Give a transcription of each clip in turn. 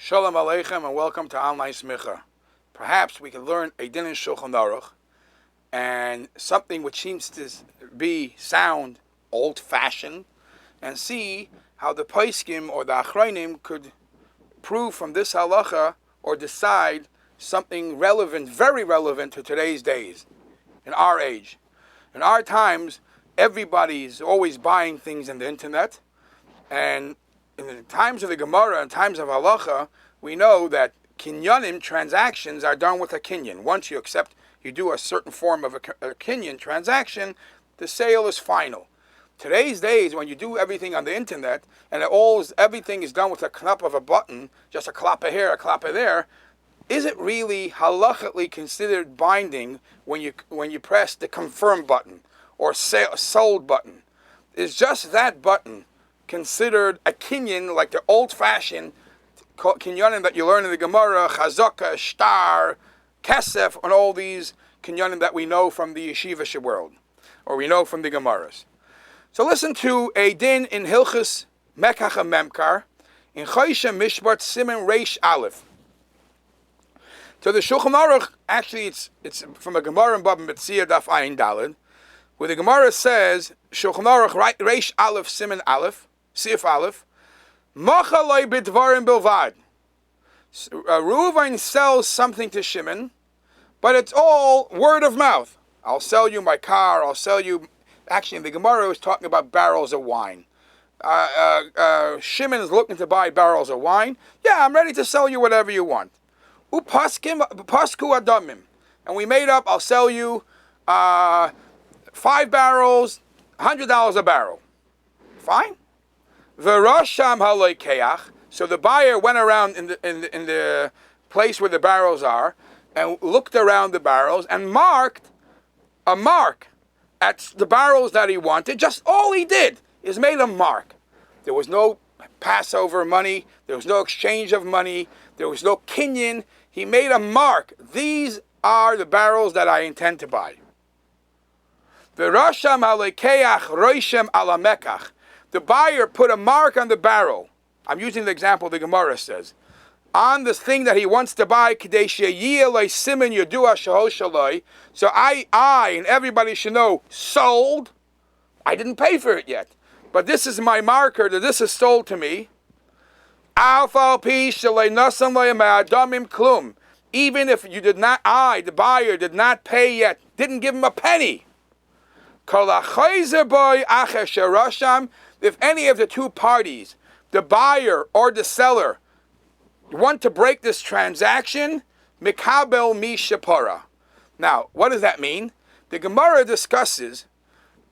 Shalom Aleichem and welcome to Online Smicha. Perhaps we can learn a din in Shulchan Aruch and something which seems to be sound old-fashioned and see how the Poskim or the Achronim could prove from this halacha or decide something relevant, very relevant to today's days, in our age. In our times, everybody's always buying things on the internet, and in the times of the Gemara and times of halacha, we know that kinyanim transactions are done with a kinyan. Once you do a certain form of a kinyan transaction, the sale is final. Today's days, when you do everything on the internet and everything is done with a clap of a button, just a clap of here, a clap of there, is it really halachically considered binding when you press the confirm button or sold button? Is just that button considered a kinyan, like the old-fashioned kinyanim that you learn in the Gemara, chazaka, shtar, kesef, and all these kinyanim that we know from the yeshivish world, or we know from the Gemaras? So listen to a din in Hilchus Mekach Memkar, in Choshen Mishpat Siman Reish Aleph. So the Shulchan Aruch, actually it's from a Gemara in Bava Metzia Daf Ayin Daled, where the Gemara says, Shulchan Aruch Reish Aleph Siman Aleph, Sif Aleph, Machalei b'dvarim bilvad. Reuven sells something to Shimon, but it's all word of mouth. I'll sell you my car, I'll sell you... Actually, the Gemara was talking about barrels of wine. Shimon is looking to buy barrels of wine. Yeah, I'm ready to sell you whatever you want. Pasku adamim. And we made up, I'll sell you 5 barrels, $100 a barrel. Fine. V'rasham haloikeach. So the buyer went around in the place where the barrels are and looked around the barrels and marked a mark at the barrels that he wanted. Just all he did is made a mark. There was no Passover money. There was no exchange of money. There was no kinyan. He made a mark. These are the barrels that I intend to buy. V'rasham haloikeach roishem ala mekach. The buyer put a mark on the barrel. I'm using the example the Gemara says. On this thing that he wants to buy, so I and everybody should know, sold. I didn't pay for it yet, but this is my marker that this is sold to me. Even if you did not, the buyer, did not pay yet, didn't give him a penny. If any of the two parties, the buyer or the seller, want to break this transaction, mikabel mi shapara. Now, what does that mean? The Gemara discusses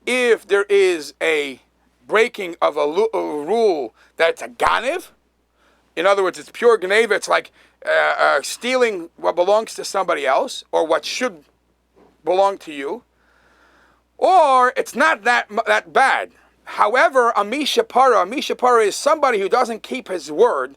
if there is a breaking of a rule that it's a ganiv. In other words, it's pure gneva. It's like stealing what belongs to somebody else or what should belong to you. Or it's not that bad. However, a mishapara is somebody who doesn't keep his word,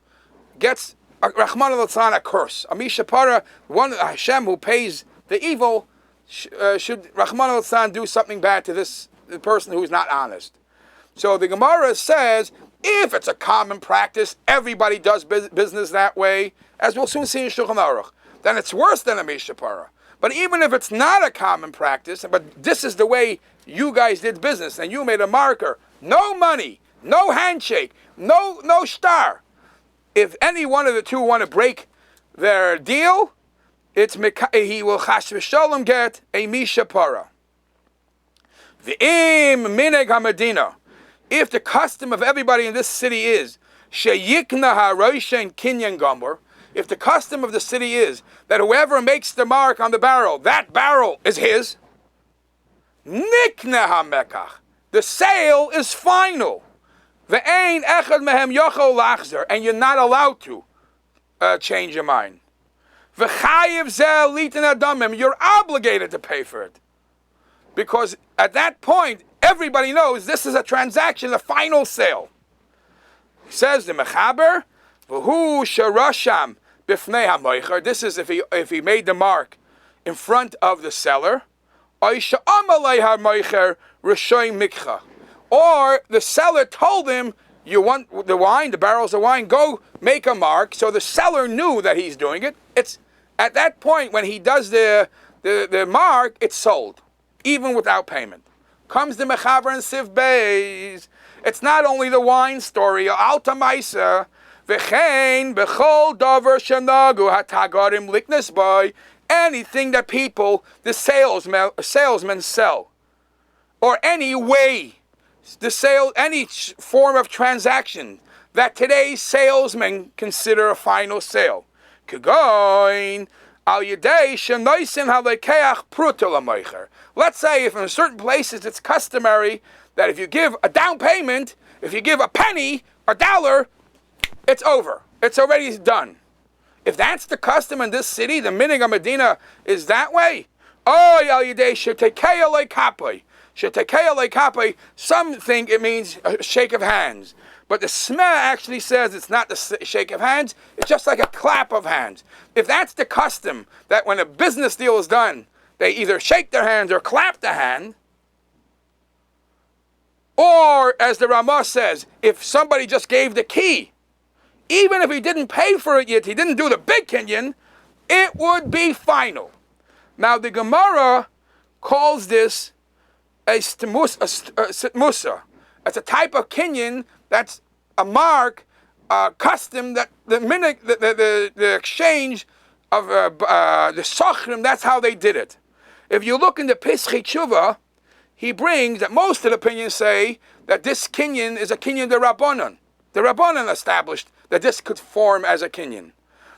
gets Rahman al-Tzlan a curse. A mishapara, one Hashem who pays the evil, should Rahman al-Tzlan do something bad to the person who is not honest. So the Gemara says, if it's a common practice, everybody does business that way, as we'll soon see in Shulchan Aruch, then it's worse than a mishapara. But even if it's not a common practice, but this is the way you guys did business, and you made a marker, no money, no handshake, no star. If any one of the two want to break their deal, he will chas v'shalom get a mishapara. V'im mineg hamadina. If the custom of everybody in this city is sheyikna haroishen kinyan gomer, if the custom of the city is that whoever makes the mark on the barrel, that barrel is his, nikna hamekach, the sale is final. Ve'ein echad mehem yochol lachzer, and you're not allowed to change your mind. V'chayiv zeh litin adamim, you're obligated to pay for it. Because at that point, everybody knows this is a transaction, a final sale. Says the Mechaber, V'hu sharasham b'fnei hamoicher. This is if he made the mark in front of the seller. Oisha amalei hamoicher r'shoy mikcha. Or the seller told him, you want the wine, the barrels of wine, go make a mark. So the seller knew that he's doing it. It's at that point when he does the mark, it's sold, even without payment. Comes the Mechaber and Siv Beis. It's not only the wine story. Alta Maisa, v'chein b'chol davar shenagu hatagarim liknes by, anything that people, the salesmen sell, or any way, any form of transaction that today's salesmen consider a final sale. Kegoin al yedei shenoisin halekeach pruta lamoicher. Let's say if in certain places it's customary that if you give a down payment, if you give a penny or dollar, it's over. It's already done. If that's the custom in this city, the Minig of Medina is that way. Oh, yal yedei shetekeya leikapai. Shetekeya leikapai. Some think it means a shake of hands. But the Smeh actually says it's not the shake of hands, it's just like a clap of hands. If that's the custom, that when a business deal is done, they either shake their hands or clap the hand, or as the Ramah says, if somebody just gave the key, even if he didn't pay for it yet, he didn't do the big kinyan, it would be final. Now the Gemara calls this a sitmusa. It's a type of kinyan that's a mark, a custom that the exchange of the sochrim, that's how they did it. If you look in the Pesach Tshuva, he brings that most of the opinions say that this kinyan is a kinyan de Rabbanan. The Rabbanan established that this could form as a kinyan.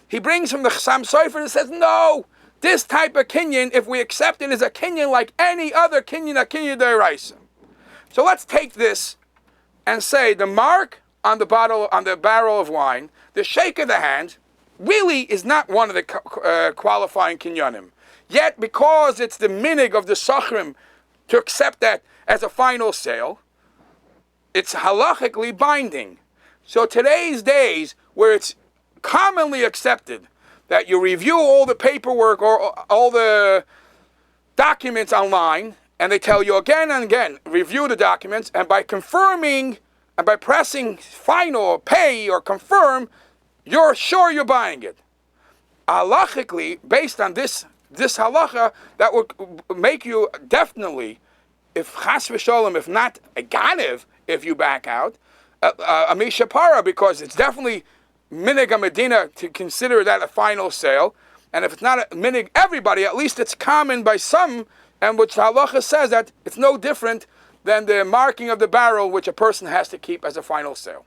He brings from the Chassam Sofer and says, no, this type of kinyan, if we accept it, is a kinyan like any other kinyan, a kinyan d'oraisa. So let's take this and say the mark on the barrel of wine, the shake of the hand, really is not one of the qualifying kinyanim. Yet, because it's the minig of the sachrim to accept that as a final sale, it's halachically binding. So today's days, where it's commonly accepted that you review all the paperwork or all the documents online, and they tell you again and again, review the documents, and by confirming and by pressing final or pay or confirm, you're sure you're buying it. Halachically, based on this halacha, that would make you definitely, if chas v'sholem, if not a ganev, if you back out, a mishapara, because it's definitely minig Medina to consider that a final sale, and if it's not a minig everybody, at least it's common by some, and which the halacha says that it's no different than the marking of the barrel which a person has to keep as a final sale.